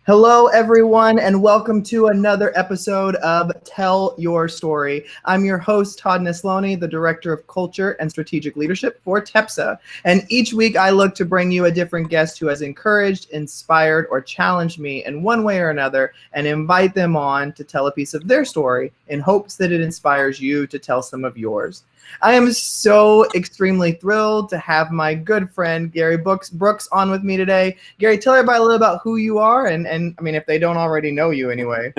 Hello, everyone, and welcome to another episode of Tell Your Story. I'm your host, Todd Nesloni, the Director of Culture and Strategic Leadership for TEPSA. And each week I look to bring you a different guest who has encouraged, inspired, or challenged me in one way or another and invite them on to tell a piece of their story in hopes that it inspires you to tell some of yours. I am so extremely thrilled to have my good friend Gerry Brooks on with me today. Gerry, tell everybody a little about who you are and I mean, if they don't already know you anyway.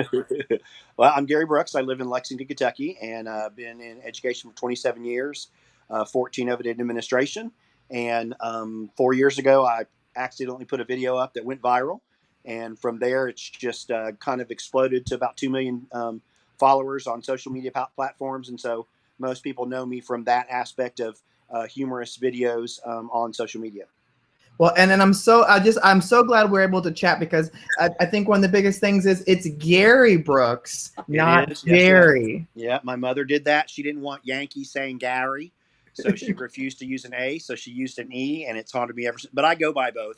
Well, I'm Gerry Brooks. I live in Lexington, Kentucky, and I've been in education for 27 years, 14 of it in administration. And 4 years ago, I accidentally put a video up that went viral. And from there, it's just kind of exploded to about 2 million followers on social media platforms. And so most people know me from that aspect of humorous videos on social media. Well, and then I'm so glad we're able to chat because I think one of the biggest things is it's Gerry Brooks, not Gerry. Yeah, my mother did that. She didn't want Yankee saying Gary, so she refused to use an A, so she used an E, and it's haunted me ever since. But I go by both.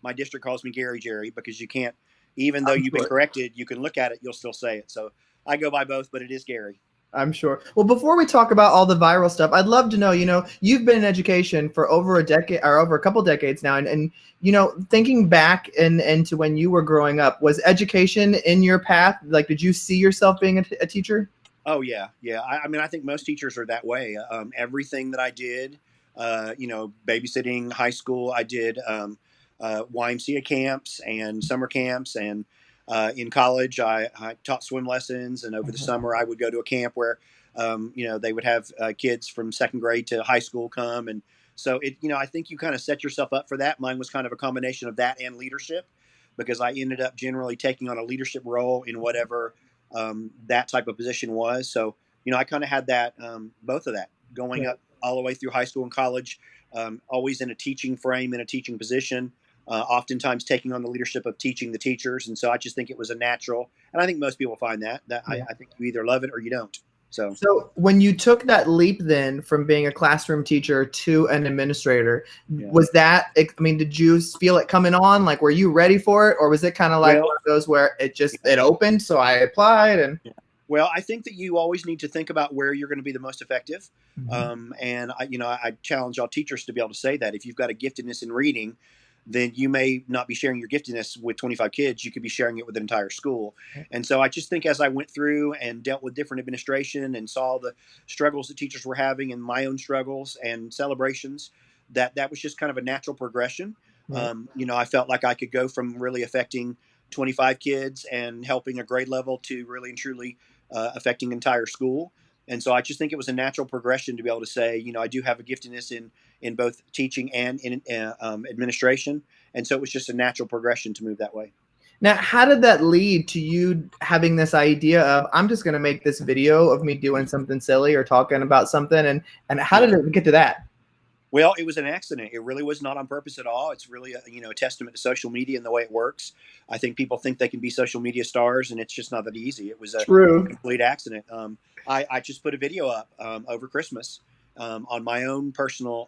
My district calls me Gary Jerry because you can't, even though you've been corrected, you can look at it, you'll still say it. So I go by both, but it is Gary. I'm sure. Well, before we talk about all the viral stuff, I'd love to know, you've been in education for over a decade or over a couple decades now. And thinking back and to when you were growing up, was education in your path? Like, did you see yourself being a teacher? Oh, yeah. Yeah. I mean, I think most teachers are that way. Everything that I did, babysitting, high school, I did YMCA camps and summer camps, and in college, I taught swim lessons, and over the summer, I would go to a camp where, they would have kids from second grade to high school come. And so I think you kind of set yourself up for that. Mine was kind of a combination of that and leadership, because I ended up generally taking on a leadership role in whatever that type of position was. So, I kind of had that, both of that going up all the way through high school and college, always in a teaching frame, in a teaching position. Oftentimes taking on the leadership of teaching the teachers. And so I just think it was a natural, and I think most people find that I think you either love it or you don't. So when you took that leap then from being a classroom teacher to an administrator, was that, I mean, did you feel it coming on? Like, were you ready for it? Or was it kind of like one of those where it opened, so I applied? And Well, I think that you always need to think about where you're going to be the most effective. And I challenge all teachers to be able to say that if you've got a giftedness in reading, then you may not be sharing your giftedness with 25 kids. You could be sharing it with an entire school. And so I just think as I went through and dealt with different administration and saw the struggles that teachers were having and my own struggles and celebrations, that was just kind of a natural progression. I felt like I could go from really affecting 25 kids and helping a grade level to really and truly affecting entire school. And so I just think it was a natural progression to be able to say, I do have a giftedness in both teaching and in administration. And so it was just a natural progression to move that way. Now, how did that lead to you having this idea of, I'm just going to make this video of me doing something silly or talking about something? And how did it get to that? Well, it was an accident. It really was not on purpose at all. It's really a testament to social media and the way it works. I think people think they can be social media stars, and it's just not that easy. It was a complete accident. I just put a video up over Christmas on my own personal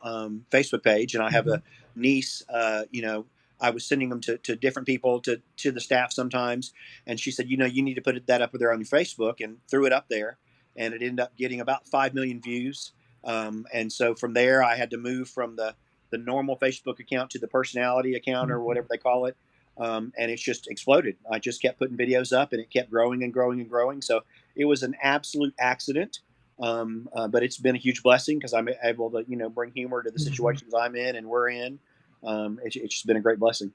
Facebook page, and I have a niece. I was sending them to different people, to the staff sometimes, and she said, you need to put that up there on your Facebook, and threw it up there, and it ended up getting about 5 million views. And so from there, I had to move from the normal Facebook account to the personality account or whatever they call it. And it's just exploded. I just kept putting videos up, and it kept growing and growing and growing. So it was an absolute accident. But it's been a huge blessing because I'm able to, bring humor to the situations I'm in and we're in. It's just been a great blessing.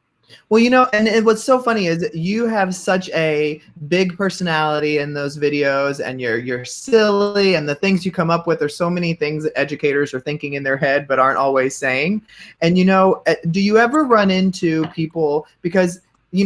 Well, and what's so funny is you have such a big personality in those videos, and you're silly, and the things you come up with are so many things that educators are thinking in their head but aren't always saying. And do you ever run into people, because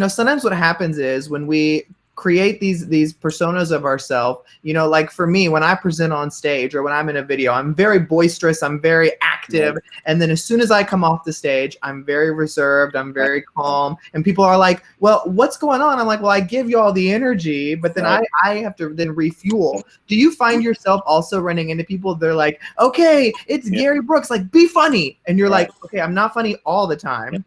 sometimes what happens is when we create these personas of ourselves, like for me, when I present on stage or when I'm in a video, I'm very boisterous, I'm very active. And then as soon as I come off the stage, I'm very reserved, I'm very calm. And people are like, well, what's going on? I'm like, well, I give you all the energy, but then I have to then refuel. Do you find yourself also running into people, they're like, okay, it's Gerry Brooks, like, be funny. And you're like, okay, I'm not funny all the time.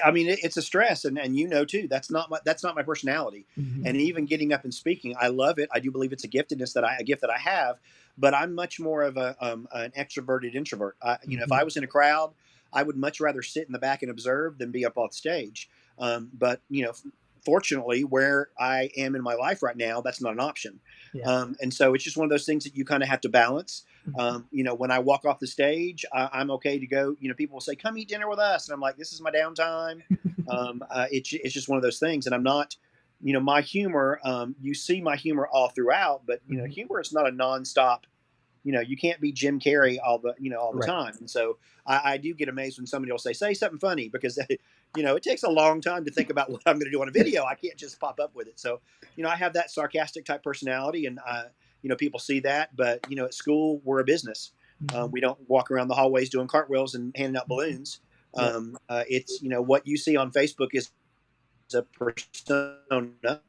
I mean, it's a stress, and you know too. That's not my personality. Mhm. And even getting up and speaking, I love it. I do believe it's a gift that I have. But I'm much more of an extroverted introvert. You know, if I Mhm. was in a crowd, I would much rather sit in the back and observe than be up on stage. But you know, fortunately, where I am in my life right now, that's not an option. Yeah. And so it's just one of those things that you kind of have to balance. Mhm. You know, when I walk off the stage, I'm okay to go. You know, people will say, "Come eat dinner with us," and I'm like, "This is my downtime." It's just one of those things, and I'm not. You know, my humor. You see my humor all throughout, but you know, Mhm. humor is not a nonstop. You know, you can't be Jim Carrey all the Right. time. And so I do get amazed when somebody will say something funny because you know it takes a long time to think about what I'm going to do on a video. I can't just pop up with it. So you know, I have that sarcastic type personality, and you know, people see that. But you know, at school we're a business. Mhm. We don't walk around the hallways doing cartwheels and handing out balloons. Yep. It's, you know, what you see on Facebook is a persona,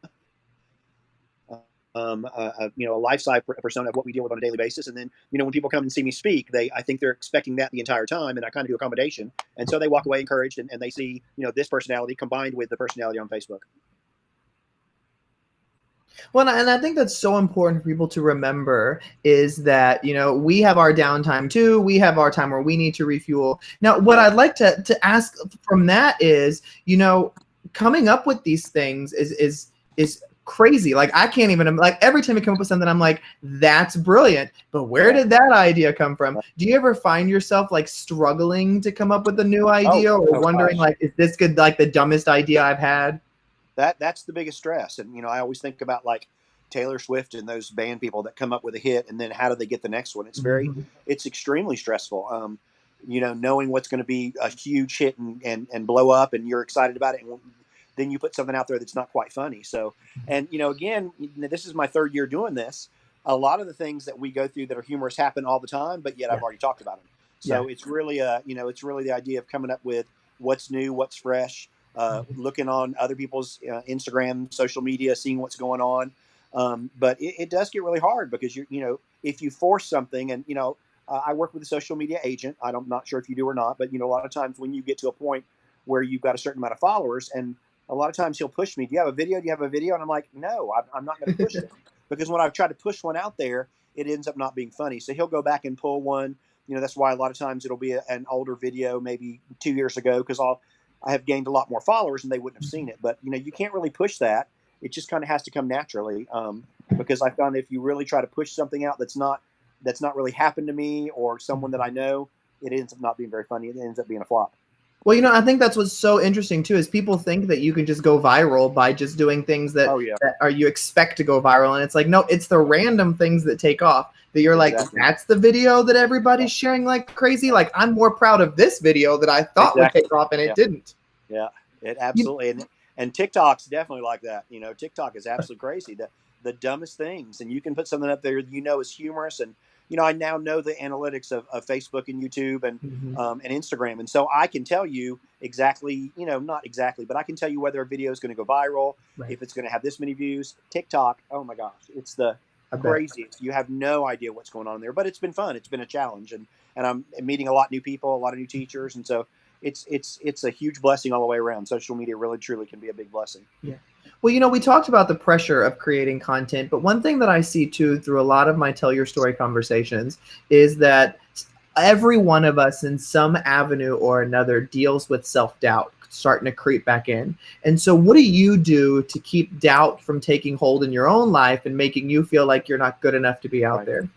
you know, a life size persona of what we deal with on a daily basis. And then, you know, when people come and see me speak, I think they're expecting that the entire time, and I kind of do accommodation, and so they walk away encouraged, and they see, you know, this personality combined with the personality on Facebook. Well, and I think that's so important for people to remember is that, you know, we have our downtime too. We have our time where we need to refuel. Now, what Right. I'd like to ask from that is, you know, coming up with these things is crazy. Like I can't even like every time you come up with something, I'm like, that's brilliant. But where Yeah. did that idea come from? Do you ever find yourself like struggling to come up with a new Oh, idea or oh wondering gosh. like, is this good like the dumbest idea I've had? That's the biggest stress. And you know, I always think about like Taylor Swift and those band people that come up with a hit, and then how do they get the next one? Mhm. It's extremely stressful. You know, knowing what's going to be a huge hit and blow up, and you're excited about it, and then you put something out there that's not quite funny. So, and you know, again, this is my third year doing this. A lot of the things that we go through that are humorous happen all the time, but yet Yeah. I've already talked about them. Yeah. So it's really, you know, it's really the idea of coming up with what's new, what's fresh, Mhm. looking on other people's Instagram, social media, seeing what's going on. But it does get really hard because you know, if you force something, and you know, I work with a social media agent. I'm not sure if you do or not, but you know, a lot of times when you get to a point where you've got a certain amount of followers, and a lot of times he'll push me. Do you have a video? Do you have a video? And I'm like, no, I'm not going to push it because when I've tried to push one out there, it ends up not being funny. So he'll go back and pull one. You know, that's why a lot of times it'll be an older video, maybe 2 years ago, because I have gained a lot more followers and they wouldn't have seen it. But you know, you can't really push that. It just kind of has to come naturally. Because I found if you really try to push something out that's not really happened to me or someone that I know, it ends up not being very funny. It ends up being a flop. Well, you know, I think that's what's so interesting too is people think that you can just go viral by just doing things Oh yeah, that are you expect to go viral, and it's like no, it's the random things that take off that you're like, exactly. that's the video that Yeah, everybody's sharing like crazy. Like I'm more proud of this video that I thought would exactly. take off and it Yeah, didn't. yeah. It You, absolutely and TikTok's definitely like that. You know, TikTok is absolutely crazy. The dumbest things, and you can put something up there you know is humorous, and you know I now know the analytics of Facebook and YouTube Mhm. and Instagram, and so I can tell you exactly, you know, not exactly, but I can tell you whether a video is going to go viral, Right. if it's going to have this many views. TikTok, oh my gosh, it's the I bet. craziest. You have no idea what's going on there, but it's been fun. It's been a challenge, and I'm meeting a lot of new people, a lot of new teachers, and so it's a huge blessing all the way around. Social media really truly can be a big blessing. Yeah. Well, you know, we talked about the pressure of creating content, but one thing that I see too through a lot of my Tell Your Story conversations is that every one of us in some avenue or another deals with self-doubt starting to creep back in. And so what do you do to keep doubt from taking hold in your own life and making you feel like you're not good enough to be out Right. there?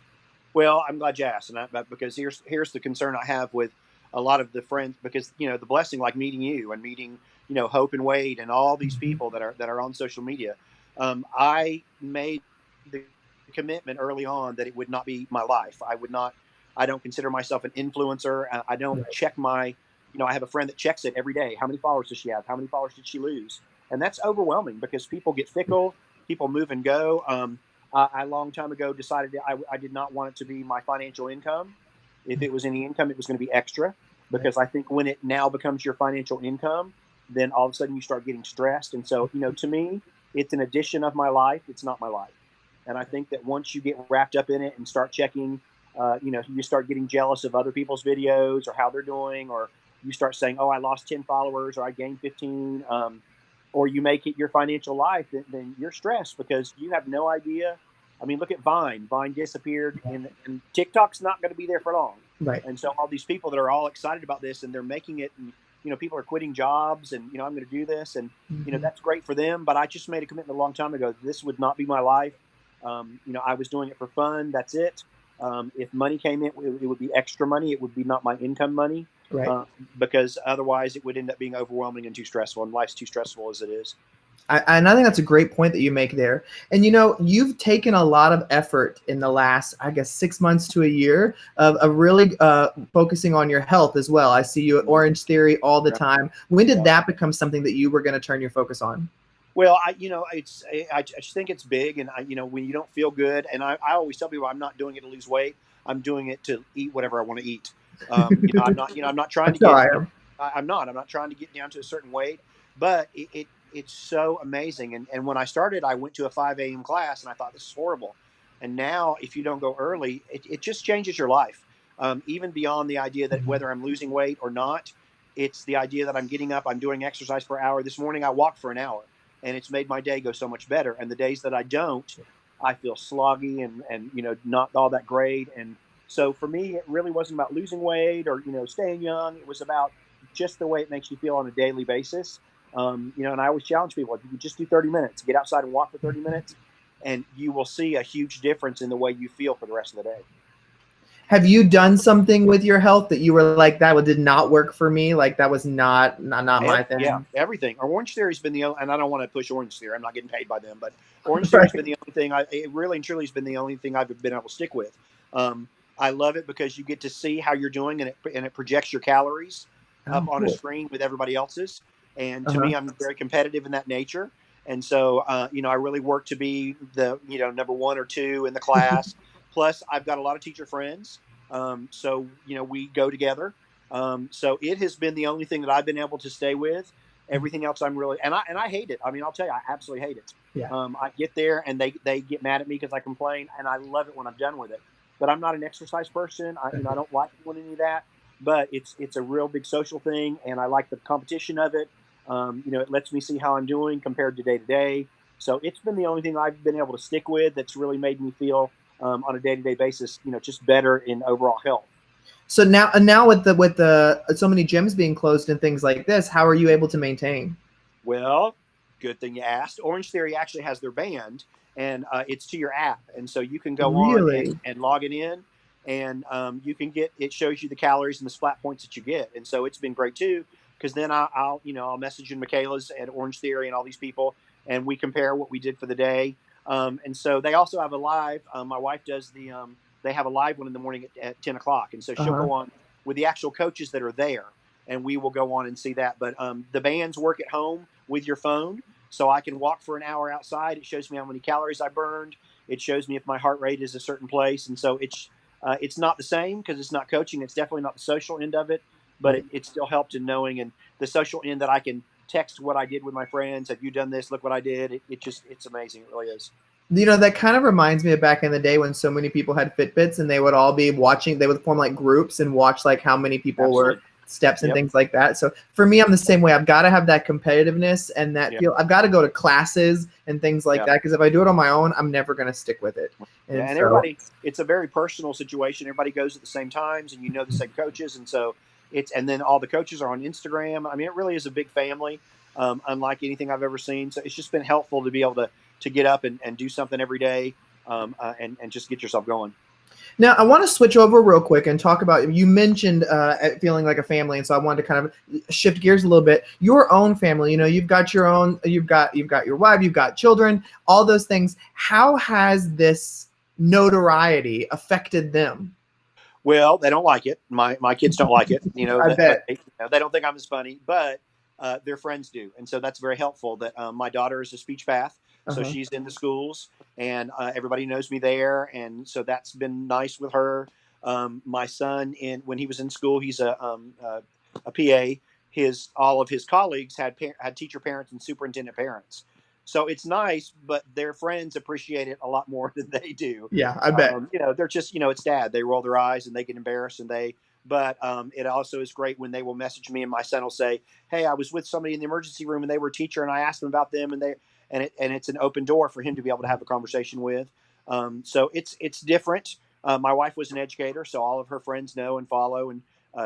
Well, I'm glad you asked, because here's the concern I have with a lot of the friends, because you know the blessing, like meeting you and meeting, you know, Hope and Wade and all these Mhm. people that are on social media. I made the commitment early on that it would not be my life. I would not. I don't consider myself an influencer. I don't Right. check my. You know, I have a friend that checks it every day. How many followers does she have? How many followers did she lose? And that's overwhelming because people get fickle. People move and go. I a long time ago decided that I did not want it to be my financial income. If it was any income, it was going to be extra, Right. because I think when it now becomes your financial income, then all of a sudden you start getting stressed. And so, you know, to me, it's an addition of my life. It's not my life. And I think that once you get wrapped up in it and start checking, you know, you start getting jealous of other people's videos or how they're doing, or you start saying, oh, I lost 10 followers or I gained 15, or you make it your financial life, then you're stressed because you have no idea. I mean, look at Vine. Vine disappeared, and TikTok's not going to be there for long. Right. And so all these people that are all excited about this and they're making it, and people are quitting jobs, and I'm going to do this, and that's great for them. But I just made a commitment a long time ago. This would not be my life. I was doing it for fun. That's it. If money came in, it would be extra money. It would be not my income money, Right. because otherwise it would end up being overwhelming and too stressful. And life's too stressful as it is. And I think that's a great point that you make there. And you've taken a lot of effort in the last, I guess, 6 months to a year of really focusing on your health as well. I see you at Orangetheory all the time. When did that become something that you were going to turn your focus on? Well, I just think it's big, and when you don't feel good, and I always tell people I'm not doing it to lose weight. I'm doing it to eat whatever I want to eat. I'm not trying to get. I'm not trying to get down to a certain weight, but it's so amazing. And when I started, I went to a 5 a.m. class, and I thought, this is horrible. And now, if you don't go early, it just changes your life. Even beyond the idea that whether I'm losing weight or not, it's the idea that I'm getting up, I'm doing exercise for an hour. This morning, I walked for an hour, and it's made my day go so much better. And the days that I don't, I feel sloggy and not all that great. And so for me, it really wasn't about losing weight or staying young. It was about just the way it makes you feel on a daily basis. And I always challenge people, if you can just do 30 minutes, get outside and walk for 30 minutes, and you will see a huge difference in the way you feel for the rest of the day. Have you done something with your health that you were like, that did not work for me? Like that was not my thing? Yeah, everything. Orangetheory's been the only, and I don't want to push Orangetheory. I'm not getting paid by them, but Orangetheory's been the only thing. It really and truly has been the only thing I've been able to stick with. I love it because you get to see how you're doing, and it projects your calories up on a screen with everybody else's. And to me, I'm very competitive in that nature. And so, I really work to be the, number 1 or 2 in the class. Plus, I've got a lot of teacher friends. So, we go together. So it has been the only thing that I've been able to stay with. Everything else I'm really, and I hate it. I mean, I'll tell you, I absolutely hate it. Yeah. I get there and they get mad at me because I complain, and I love it when I'm done with it. But I'm not an exercise person. I don't like doing any of that. But it's a real big social thing, and I like the competition of it. It lets me see how I'm doing compared to day to day. So it's been the only thing I've been able to stick with that's really made me feel on a day to day basis, just better in overall health. So now with the so many gyms being closed and things like this, how are you able to maintain? Well, good thing you asked. Orangetheory actually has their band, and it's to your app, and so you can go on and log it in, and you can it shows you the calories and the splat points that you get, and so it's been great too. Because then I'll message in Michaela's at Orangetheory and all these people, and we compare what we did for the day. And so they also have a live. My wife does they have a live one in the morning at 10 o'clock. And so she'll go on with the actual coaches that are there, and we will go on and see that. But the bands work at home with your phone. So I can walk for an hour outside. It shows me how many calories I burned. It shows me if my heart rate is a certain place. And so it's not the same because it's not coaching. It's definitely not the social end of it, but it still helped in knowing. And the social end that I can text what I did with my friends. Have you done this? Look what I did. It's amazing. It really is. That kind of reminds me of back in the day when so many people had Fitbits and they would all be watching, they would form like groups and watch like how many people were steps and things like that. So for me, I'm the same way. I've got to have that competitiveness and that feel. I've got to go to classes and things like that, because if I do it on my own, I'm never going to stick with it. And everybody, it's a very personal situation. Everybody goes at the same times, and the same coaches. And so and then all the coaches are on Instagram. I mean, it really is a big family, unlike anything I've ever seen. So it's just been helpful to be able to get up and do something every day, and just get yourself going. Now, I want to switch over real quick and talk about, you mentioned feeling like a family, and so I wanted to kind of shift gears a little bit. Your own family, you've got your own, you've got your wife, you've got children, all those things. How has this notoriety affected them? Well, they don't like it. My kids don't like it. I bet. They don't think I'm as funny, but their friends do, and so that's very helpful. That my daughter is a speech path. So she's in the schools, and everybody knows me there, and so that's been nice with her. My son, when he was in school, he's a PA. All of his colleagues had teacher parents and superintendent parents. So it's nice, but their friends appreciate it a lot more than they do. Yeah, I bet. They're just, it's dad. They roll their eyes and they get embarrassed, and they But it also is great when they will message me and my son will say, "Hey, I was with somebody in the emergency room and they were a teacher, and I asked them about them, and it's an open door for him to be able to have a conversation with." So it's different. My wife was an educator, so all of her friends know and follow, and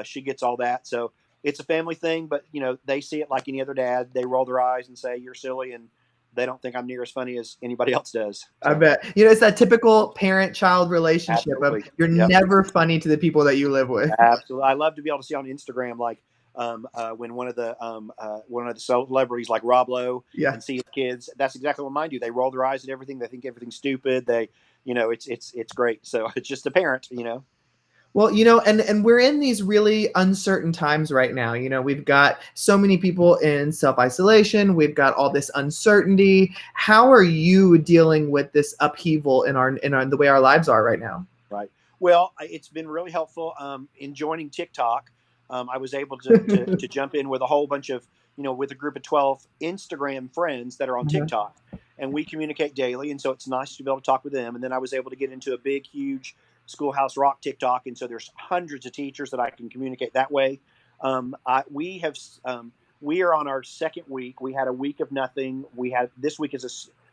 she gets all that. So it's a family thing, but they see it like any other dad. They roll their eyes and say, "You're silly," and they don't think I'm near as funny as anybody else does. I So, bet. It's that typical parent-child relationship of absolutely. you're Yep. never funny to the people that you live with. Absolutely. I love to be able to see on Instagram, like when one of the celebrities like Rob Lowe Yeah. and see his kids. That's exactly what mine do. They roll their eyes at everything. They think everything's stupid. It's great. So it's just a parent. Well, and we're in these really uncertain times right now. We've got so many people in self-isolation. We've got all this uncertainty. How are you dealing with this upheaval in the way our lives are right now? Right. Well, it's been really helpful in joining TikTok. I was able to jump in with a whole bunch of, with a group of 12 Instagram friends that are on Uh-huh. TikTok, and we communicate daily. And so it's nice to be able to talk with them. And then I was able to get into a big, huge Schoolhouse Rock TikTok. And so there's hundreds of teachers that I can communicate that way. We are on our second week. We had a week of nothing. This week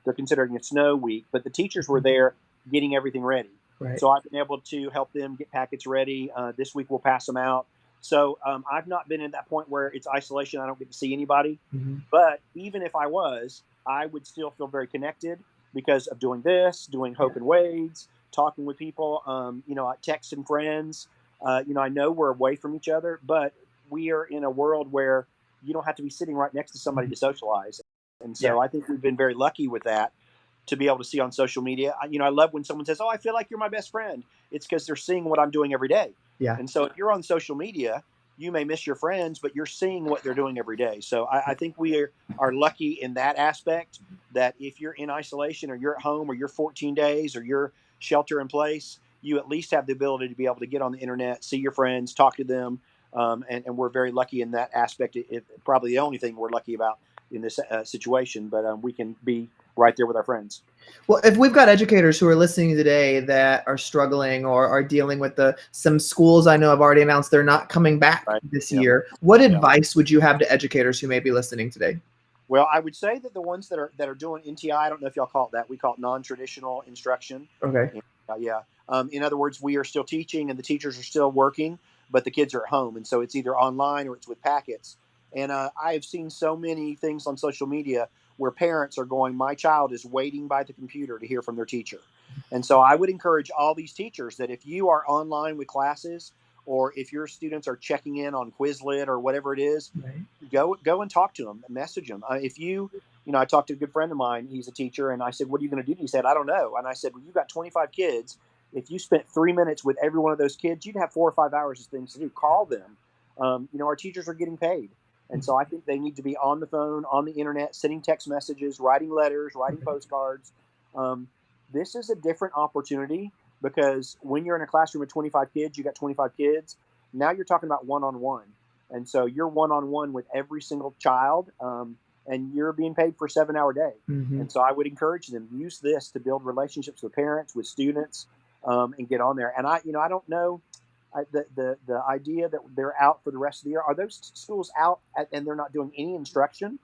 they're considering a snow week, but the teachers were there getting everything ready. Right. So I've been able to help them get packets ready. This week we'll pass them out. So I've not been in that point where it's isolation. I don't get to see anybody. Mm-hmm. But even if I was, I would still feel very connected because of doing this, doing Hope and Wades, talking with people, texting friends. I know we're away from each other, but we are in a world where you don't have to be sitting right next to somebody to socialize. And so I think we've been very lucky with that to be able to see on social media. I love when someone says, "Oh, I feel like you're my best friend." It's because they're seeing what I'm doing every day. Yeah. And so if you're on social media, you may miss your friends, but you're seeing what they're doing every day. So I think we are lucky in that aspect, that if you're in isolation or you're at home or you're 14 days or you're shelter in place, you at least have the ability to be able to get on the internet, see your friends, talk to them. And we're very lucky in that aspect. Probably the only thing we're lucky about in this situation, but we can be right there with our friends. Well, if we've got educators who are listening today that are struggling or are dealing with some schools I know have already announced they're not coming back this year, what advice would you have to educators who may be listening today? Well, I would say that the ones that are doing NTI, I don't know if y'all call it that. We call it non-traditional instruction. Okay. Yeah. In other words, we are still teaching and the teachers are still working, but the kids are at home, and so it's either online or it's with packets. And I have seen so many things on social media where parents are going, "My child is waiting by the computer to hear from their teacher." And so I would encourage all these teachers that if you are online with classes, or if your students are checking in on Quizlet or whatever it is, go and talk to them, message them. I talked to a good friend of mine. He's a teacher, and I said, "What are you going to do?" He said, "I don't know." And I said, "Well, you've got 25 kids. If you spent 3 minutes with every one of those kids, you'd have 4 or 5 hours of things to do. Call them." Our teachers are getting paid, and so I think they need to be on the phone, on the internet, sending text messages, writing letters, writing postcards. This is a different opportunity, because when you're in a classroom with 25 kids, you got 25 kids. Now you're talking about one-on-one. And so you're one-on-one with every single child, and you're being paid for a 7-hour day. Mm-hmm. And so I would encourage them, use this to build relationships with parents, with students, and get on there. And I don't know the idea that they're out for the rest of the year. Are those schools out and they're not doing any instruction?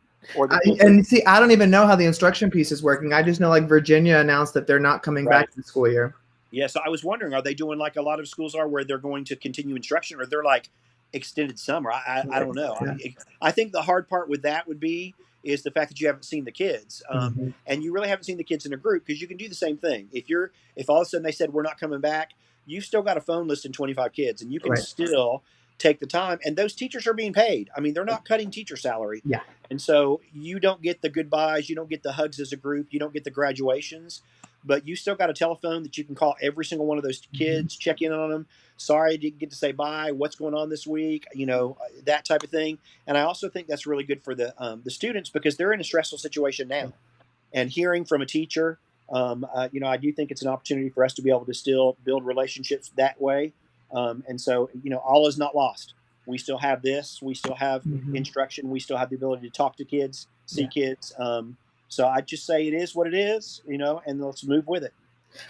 See, I don't even know how the instruction piece is working. I just know like Virginia announced that they're not coming back to the school year. Yeah, so I was wondering, are they doing like a lot of schools are, where they're going to continue instruction, or they're like extended summer? I don't know. Yeah. I think the hard part with that is the fact that you haven't seen the kids, Mm-hmm. and you really haven't seen the kids in a group, because you can do the same thing. If all of a sudden they said we're not coming back, you've still got a phone list and 25 kids, and you can still take the time. And those teachers are being paid. I mean, they're not cutting teacher salary. Yeah. And so you don't get the goodbyes, you don't get the hugs as a group, you don't get the graduations, but you still got a telephone that you can call every single one of those kids, check in on them. Sorry, I didn't get to say bye. What's going on this week? That type of thing. And I also think that's really good for the students, because they're in a stressful situation now. And hearing from a teacher, I do think it's an opportunity for us to be able to still build relationships that way. And so, all is not lost. We still have this. We still have instruction. We still have the ability to talk to kids, see kids. So I just say it is what it is, and let's move with it.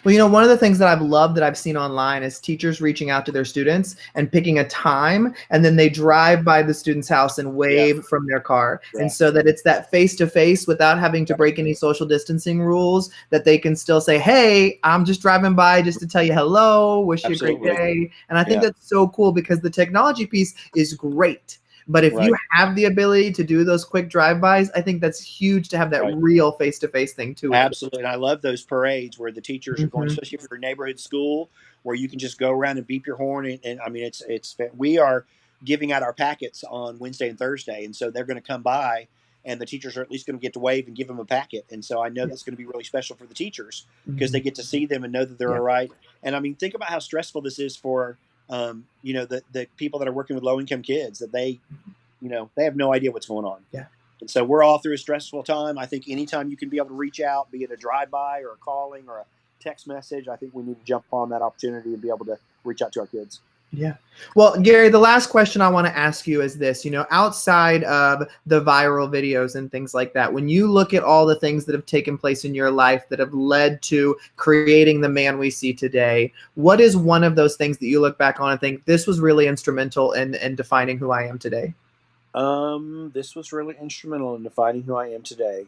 Well, one of the things that I've loved that I've seen online is teachers reaching out to their students and picking a time, and then they drive by the student's house and wave from their car. And so that it's that face-to-face without having to break any social distancing rules, that they can still say, hey, I'm just driving by just to tell you hello, wish you a great day. And I think that's so cool because the technology piece is great. But if you have the ability to do those quick drive-bys, I think that's huge to have that real face-to-face thing too. Absolutely. And I love those parades where the teachers are going, especially if you're a neighborhood school, where you can just go around and beep your horn. And I mean, we are giving out our packets on Wednesday and Thursday. And so they're going to come by and the teachers are at least going to get to wave and give them a packet. And so I know that's going to be really special for the teachers because they get to see them and know that they're all right. And I mean, think about how stressful this is for, the people that are working with low income kids, that they have no idea what's going on. Yeah. And so we're all through a stressful time. I think anytime you can be able to reach out, be it a drive-by or a calling or a text message, I think we need to jump on that opportunity and be able to reach out to our kids. Yeah. Well, Gerry, the last question I want to ask you is this, outside of the viral videos and things like that, when you look at all the things that have taken place in your life that have led to creating the man we see today, what is one of those things that you look back on and think this was really instrumental in defining who I am today? This was really instrumental in defining who I am today.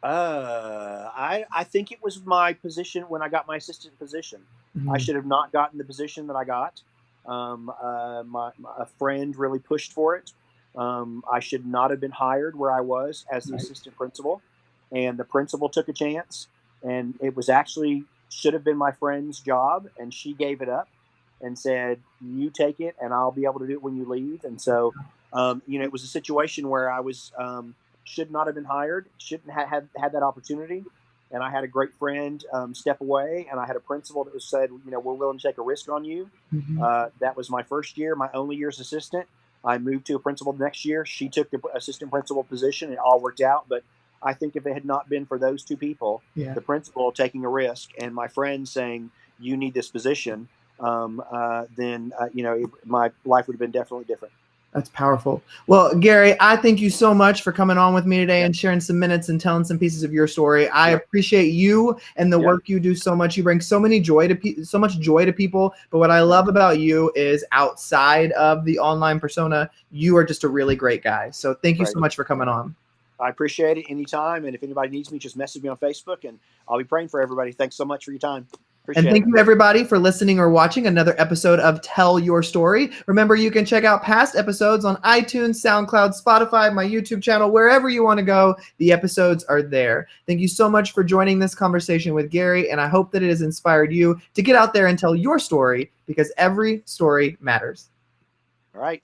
I think it was my position when I got my assistant position. I should have not gotten the position that I got. A friend really pushed for it. I should not have been hired where I was as the assistant principal, and the principal took a chance, and it was actually should have been my friend's job, and she gave it up and said, you take it and I'll be able to do it when you leave. And so, it was a situation where I was, should not have been hired, shouldn't have had that opportunity. And I had a great friend step away, and I had a principal that said, we're willing to take a risk on you. That was my first year, my only year as assistant. I moved to a principal next year. She took the assistant principal position. It all worked out. But I think if it had not been for those two people, the principal taking a risk and my friend saying, you need this position, then my life would have been definitely different. That's powerful. Well, Gerry, I thank you so much for coming on with me today and sharing some minutes and telling some pieces of your story. I appreciate you and the work you do so much. You bring so much joy to people. But what I love about you is outside of the online persona, you are just a really great guy. So thank you so much for coming on. I appreciate it anytime. And if anybody needs me, just message me on Facebook and I'll be praying for everybody. Thanks so much for your time. And thank you everybody for listening or watching another episode of Tell Your Story. Remember, you can check out past episodes on iTunes, SoundCloud, Spotify, my YouTube channel, wherever you want to go. The episodes are there. Thank you so much for joining this conversation with Gerry, and I hope that it has inspired you to get out there and tell your story because every story matters. All right.